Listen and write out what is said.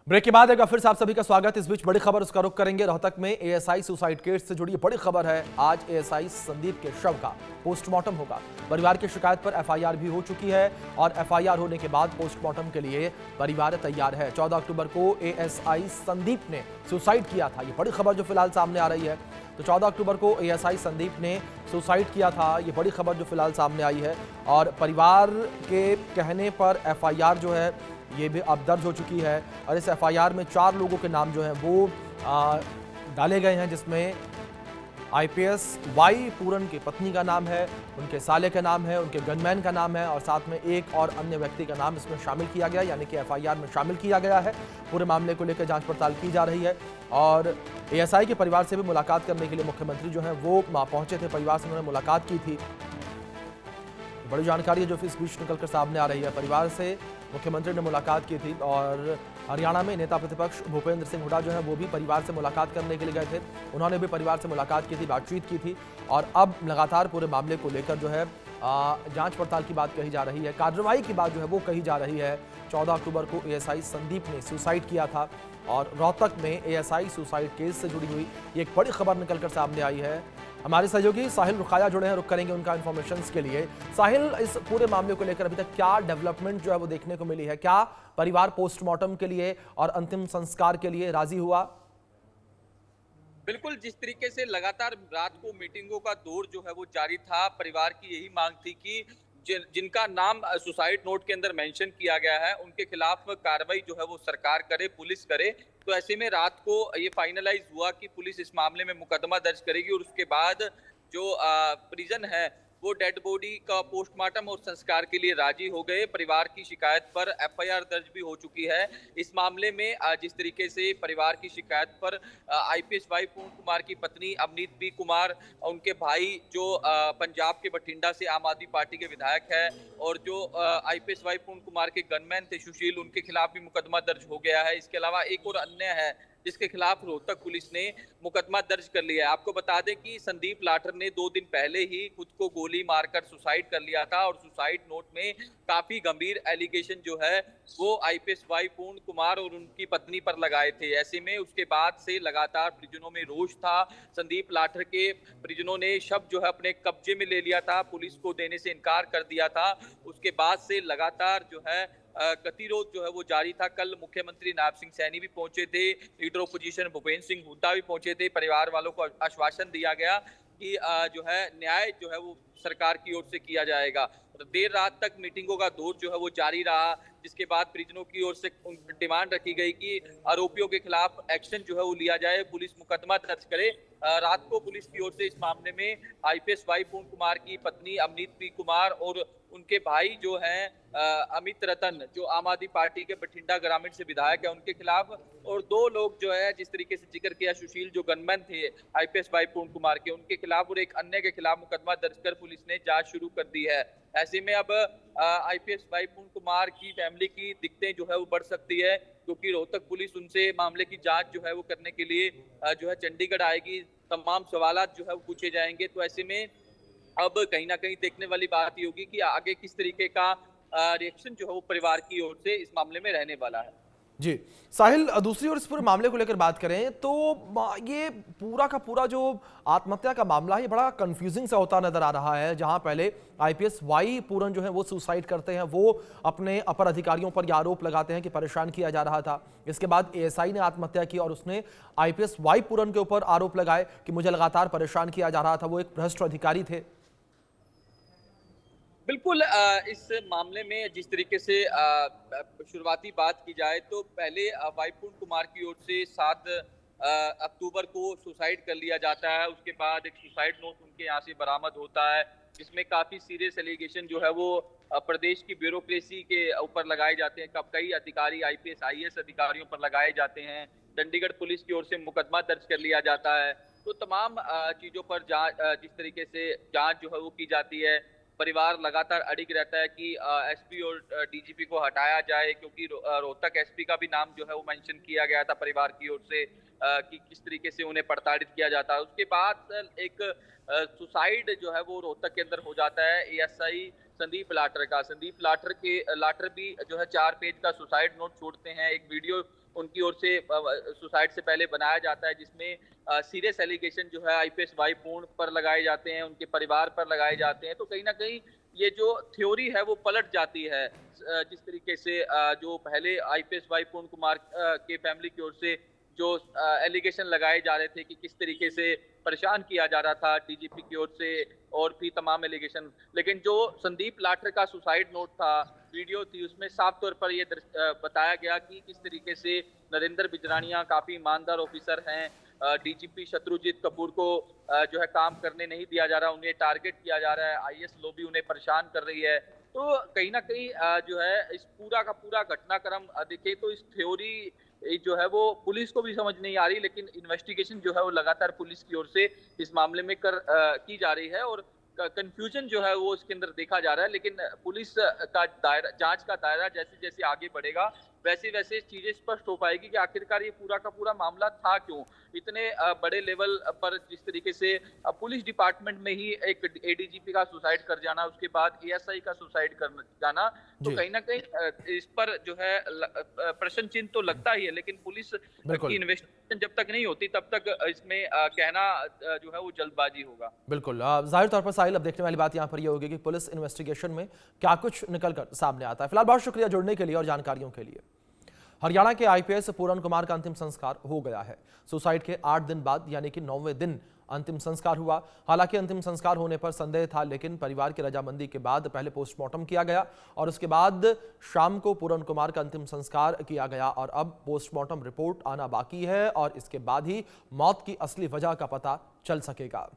Break के बाद एक बार फिर से आप सभी का स्वागत। इस बीच बड़ी खबर उसका रुख करेंगे। रोहतक में एएसआई सुसाइड केस से जुड़ी बड़ी खबर है। आज एएसआई संदीप के शव का पोस्टमार्टम होगा। परिवार की शिकायत पर एफआईआर भी हो चुकी है और एफआईआर होने के बाद पोस्टमार्टम के लिए परिवार तैयार है। 14 अक्टूबर को एएसआई संदीप ने सुसाइड किया था। ये बड़ी खबर जो फिलहाल सामने आ रही है। तो 14 अक्टूबर को एएसआई संदीप ने सुसाइड किया था। ये बड़ी खबर जो फिलहाल सामने आई है और परिवार के कहने पर एफआईआर जो है ये भी अब दर्ज हो चुकी है और इस एफआईआर में 4 लोगों के नाम जो हैं वो डाले गए हैं, जिसमें आईपीएस वाई पूरन की पत्नी का नाम है, उनके साले का नाम है, उनके गनमैन का नाम है और साथ में एक और अन्य व्यक्ति का नाम इसमें शामिल किया गया, यानी कि एफआईआर में शामिल किया गया है। पूरे मामले को लेकर जांच पड़ताल की जा रही है और एएसआई के परिवार से भी मुलाकात करने के लिए मुख्यमंत्री जो है वो पहुंचे थे। परिवार से उन्होंने मुलाकात की थी। बड़ी जानकारी है जो इस बीच निकलकर सामने आ रही है। परिवार से मुख्यमंत्री ने मुलाकात की थी और हरियाणा में नेता प्रतिपक्ष भूपेंद्र सिंह हुड्डा जो है वो भी परिवार से मुलाकात करने के लिए गए थे। उन्होंने भी परिवार से मुलाकात की थी, बातचीत की थी और अब लगातार पूरे मामले को लेकर जो है जांच पड़ताल की बात कही जा रही है, कार्रवाई की बात जो है वो कही जा रही है। 14 अक्टूबर को एएसआई संदीप ने सुसाइड किया था और रोहतक में एएसआई सुसाइड केस से जुड़ी हुई ये एक बड़ी खबर निकलकर सामने आई है। हमारे सहयोगी साहिल रुखाया जुड़े हैं, रुक करेंगे उनका इन्फॉर्मेशन के लिए। साहिल, इस पूरे मामले को लेकर अभी तक क्या डेवलपमेंट जो है वो देखने को मिली है? क्या परिवार पोस्टमार्टम के लिए और अंतिम संस्कार के लिए राजी हुआ? बिल्कुल, जिस तरीके से लगातार रात को मीटिंगों का दौर जो है वो जारी था, परिवार की यही मांग थी कि जिनका नाम सुसाइड नोट के अंदर मेंशन किया गया है उनके खिलाफ कार्रवाई जो है वो सरकार करे, पुलिस करे। तो ऐसे में रात को ये फाइनलाइज हुआ कि पुलिस इस मामले में मुकदमा दर्ज करेगी और उसके बाद जो परिजन है वो डेड बॉडी का पोस्टमार्टम और संस्कार के लिए राजी हो गए। परिवार की शिकायत पर एफआईआर दर्ज भी हो चुकी है। इस मामले में जिस तरीके से परिवार की शिकायत पर आईपीएस वाई पूर्ण कुमार की पत्नी अवनीत पी कुमार, उनके भाई जो पंजाब के बठिंडा से आम आदमी पार्टी के विधायक है और जो आईपीएस वाई पूर्ण कुमार के गनमैन थे सुशील, उनके खिलाफ भी मुकदमा दर्ज हो गया है। इसके अलावा एक और अन्य है जिसके खिलाफ रोहतक पुलिस ने मुकदमा दर्ज कर लिया है। आपको बता दें कि संदीप लाठर ने 2 दिन पहले ही खुद को गोली मारकर सुसाइड कर लिया था और सुसाइड नोट में काफी गंभीर एलिगेशन जो है वो आईपीएस वाई पूर्ण कुमार और उनकी पत्नी पर लगाए थे। ऐसे में उसके बाद से लगातार परिजनों में रोष था। संदीप लाठर के परिजनों ने शव जो है अपने कब्जे में ले लिया था, पुलिस को देने से इनकार कर दिया था। उसके बाद से लगातार जो है गतिरोध जो है वो जारी था। कल मुख्यमंत्री नायब सिंह सैनी भी पहुंचे थे, लीडर ऑपोजिशन भूपेंद्र सिंह हुड्डा भी पहुंचे थे। परिवार वालों को आश्वासन दिया गया कि जो है न्याय जो है वो सरकार की ओर से किया जाएगा। तो देर रात तक मीटिंगों का दौर जो है वो जारी रहा, जिसके बाद परिजनों की ओर से डिमांड रखी गई कि आरोपियों के खिलाफ एक्शन जो है वो लिया जाए, पुलिस मुकदमा दर्ज करे। रात को पुलिस की ओर से इस मामले में आईपीएस वाई पूर्ण कुमार की पत्नी अवनीत पी कुमार और उनके भाई जो हैं अमित रतन, जो आम आदमी पार्टी के बठिंडा ग्रामीण से विधायक है, उनके खिलाफ और 2 लोग जो है जिस तरीके से जिक्र किया सुशील जो गनमैन थे आईपीएस वाई पूर्ण कुमार के, उनके खिलाफ और एक अन्य के खिलाफ मुकदमा दर्ज कर पुलिस ने जांच शुरू कर दी है। ऐसे में अब आईपीएस वाई पूर्ण कुमार की फैमिली की दिक्कतें जो है वो बढ़ सकती है, क्योंकि रोहतक पुलिस उनसे मामले की जांच जो है वो करने के लिए जो है चंडीगढ़ आएगी। तमाम सवालात जो है वो पूछे जाएंगे। तो ऐसे में अब कहीं ना कहीं देखने वाली बात ये होगी कि आगे किस तरीके का रिएक्शन जो है वो परिवार की ओर से इस मामले में रहने वाला है। जी साहिल, दूसरी ओर इस पूरे मामले को लेकर बात करें तो ये पूरा का पूरा जो आत्महत्या का मामला है ये बड़ा कंफ्यूजिंग सा होता नजर आ रहा है। जहां पहले आईपीएस वाई पूरन जो है वो सुसाइड करते हैं, वो अपने अपर अधिकारियों पर यह आरोप लगाते हैं कि परेशान किया जा रहा था। इसके बाद एएसआई ने आत्महत्या की और उसने आईपीएस वाई पूरन के ऊपर आरोप लगाए कि मुझे लगातार परेशान किया जा रहा था, वो एक भ्रष्ट अधिकारी थे। बिल्कुल, इस मामले में जिस तरीके से शुरुआती बात की जाए तो पहले वाई पूर्ण कुमार की ओर से 7 अक्टूबर को सुसाइड कर लिया जाता है। उसके बाद एक सुसाइड नोट उनके यहाँ से बरामद होता है, जिसमें काफी सीरियस एलिगेशन जो है वो प्रदेश की ब्यूरोक्रेसी के ऊपर लगाए जाते हैं। कई अधिकारी आईपीएस आईएएस अधिकारियों पर लगाए जाते हैं। चंडीगढ़ पुलिस की ओर से मुकदमा दर्ज कर लिया जाता है। तो तमाम चीजों पर जिस तरीके से जांच जो है वो की जाती है। परिवार लगातार अड़िग रहता है कि एसपी और डीजीपी को हटाया जाए, क्योंकि रोहतक एसपी का भी नाम जो है वो मेंशन किया गया था परिवार की ओर से कि किस तरीके से उन्हें प्रताड़ित किया जाता है। उसके बाद एक सुसाइड जो है वो रोहतक के अंदर हो जाता है एएसआई संदीप लाठर का। संदीप लाठर भी जो है 4 पेज का सुसाइड नोट छोड़ते हैं, एक वीडियो उनकी ओर से सुसाइड से पहले बनाया जाता है, जिसमें सीरियस एलिगेशन जो है आईपीएस वाई पूर्ण पर लगाए जाते हैं, उनके परिवार पर लगाए जाते हैं। तो कहीं ना कहीं ये जो थ्योरी है वो पलट जाती है। जिस तरीके से जो पहले आईपीएस वाई पूर्ण कुमार के फैमिली की ओर से जो एलिगेशन लगाए जा रहे थे कि किस तरीके से परेशान किया जा रहा था डीजीपी की ओर से और भी तमाम एलिगेशन, लेकिन जो संदीप लाठर का सुसाइड नोट था, वीडियो थी, उसमें साफ तौर पर यह बताया गया कि किस तरीके से नरेंद्र बिजरानिया काफी ईमानदार ऑफिसर हैं। डीजीपी शत्रुजीत कपूर को जो है काम करने नहीं दिया जा रहा, उन्हें टारगेट किया जा रहा है, आईएएस लॉबी उन्हें परेशान कर रही है। तो कहीं ना कहीं जो है इस पूरा का पूरा घटनाक्रम देखे तो इस थ्योरी जो है वो पुलिस को भी समझ नहीं आ रही, लेकिन इन्वेस्टिगेशन जो है वो लगातार पुलिस की ओर से इस मामले में की जा रही है और कंफ्यूजन जो है वो इसके अंदर देखा जा रहा है। लेकिन पुलिस का दायरा, जांच का दायरा जैसे जैसे आगे बढ़ेगा वैसे वैसे चीजें स्पष्ट हो पाएगी कि आखिरकार ये पूरा का पूरा मामला था क्यों। इतने बड़े लेवल पर जिस तरीके से पुलिस डिपार्टमेंट में ही एक एडीजीपी का सुसाइड कर जाना, उसके बाद एएसआई का सुसाइड कर जाना, तो कहीं ना कहीं इस पर जो है प्रश्न चिन्ह तो लगता ही है। लेकिन पुलिस की इन्वेस्टिगेशन जब तक नहीं होती तब तक इसमें कहना जो है वो जल्दबाजी होगा। बिल्कुल, जाहिर तौर पर साहिल, अब देखने वाली बात यहाँ पर ये होगी कि पुलिस इन्वेस्टिगेशन में क्या कुछ निकल कर सामने आता है। फिलहाल बहुत शुक्रिया जुड़ने के लिए और जानकारियों के लिए। हरियाणा के आईपीएस पूरन कुमार का अंतिम संस्कार हो गया है। सुसाइड के 8 दिन बाद यानी कि 9वें दिन अंतिम संस्कार हुआ। हालांकि अंतिम संस्कार होने पर संदेह था, लेकिन परिवार की रजामंदी के बाद पहले पोस्टमार्टम किया गया और उसके बाद शाम को पूरन कुमार का अंतिम संस्कार किया गया और अब पोस्टमार्टम रिपोर्ट आना बाकी है और इसके बाद ही मौत की असली वजह का पता चल सकेगा।